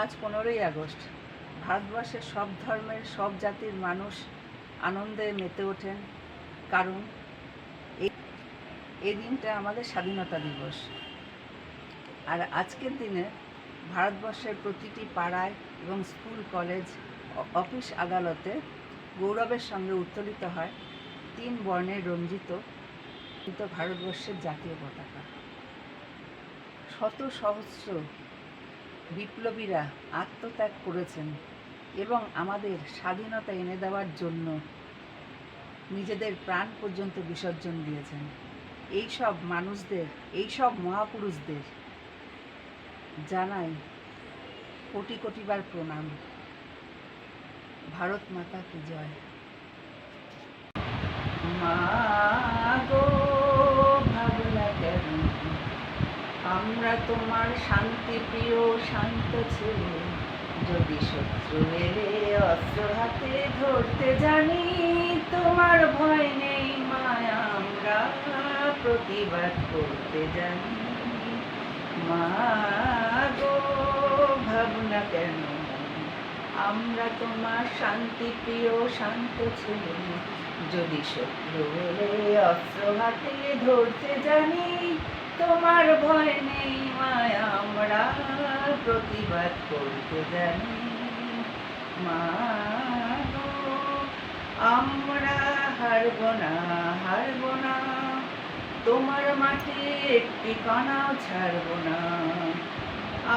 আজ 15ই আগস্ট। ভারতবর্ষের সব ধর্মের সব জাতির মানুষ আনন্দে মেতে ওঠেন, কারণ এই দিনটা আমাদের স্বাধীনতা দিবস। আর আজকের দিনে ভারতবর্ষের প্রতিটি পাড়ায় এবং স্কুল, কলেজ, অফিস, আদালতে গৌরবের সঙ্গে উত্তোলিত হয় 3 বর্ণের রঞ্জিত ভারতবর্ষের জাতীয় পতাকা। শত সহস্র বিপ্লবীরা আত্মত্যাগ করেছেন এবং আমাদের স্বাধীনতা এনে দেওয়ার জন্য নিজেদের প্রাণ পর্যন্ত বিসর্জন দিয়েছেন। এই সব মানুষদের, এই সব মহাপুরুষদের জানাই কোটি কোটিবার প্রণাম। ভারত মাতা কি জয়। মা গো ভাবনা কেন, আমরা তোমার শান্তি প্রিয় শান্ত ছেলে, যদি শত্রু এলে অস্ত্র হাতে ধরতে জানি, তোমার ভয় নেই মায়া, আমরা প্রতিবাদ করতে জানি। মা গো ভাবনা কেন, আমরা তোমার শান্তি প্রিয় শান্ত ছেলে, যদি শত্রু এলে অস্ত্র হাতে ধরতে জানি, তোমার ভয় নেই মায়া, আমরা প্রতিবাদ করতে জানি। মা গো আমরা হারব না, হারব না, তোমার মাঠে একটি কণাও ছাড়ব না।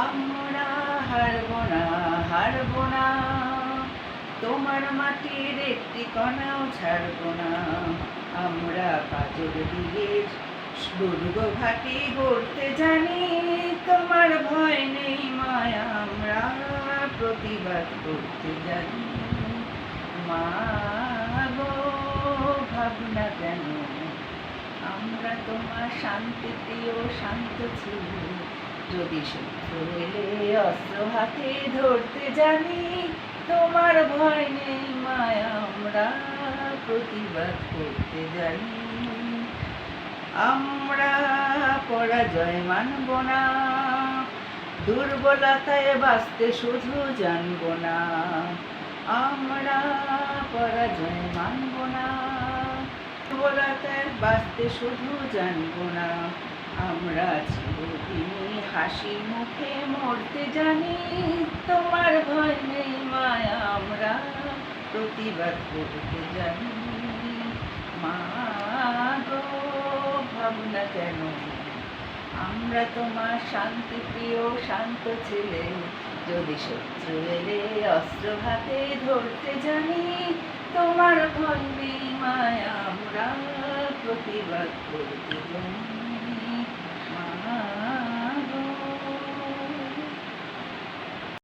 আমরা হারব না, হারব না, তোমার মাটির একটি কণাও ছাড়ব না। আমরা পাঁচর দিকের দুর্গ ঘাটি গড়তে জানি, তোমার ভয় নেই মায়া, আমরা প্রতিবাদ করতে জানি। মা গো ভাবনা কেন, আমরা তোমার শান্তি প্রিয় শান্ত ছেলে, যদি শত্রু এলে অস্ত্র হাতে ধরতে জানি, তোমার ভয় নেই মায়া, আমরা প্রতিবাদ করতে জানি। আমরা পরাজয় মানব না, দুর্বলতায় বাঁচতে শুধু জানব না। আমরা পরাজয় মানব না, দুর্বলতায় বাঁচতে শুধু জানব না। আমরা চিরদিনই হাসি মুখে মরতে জানি, তোমার ভয় নেই মায়া, আমরা প্রতিবাদ করতে জানি। মা গো ভাবনা কেন, আমরা তোমার শান্তি প্রিয় শান্ত ছেলে, যদি শত্রু এলে অস্ত্র হাতে ধরতে জানি, তোমার ভয় নেই মায়া, আমরা প্রতিবাদ করতে জানি।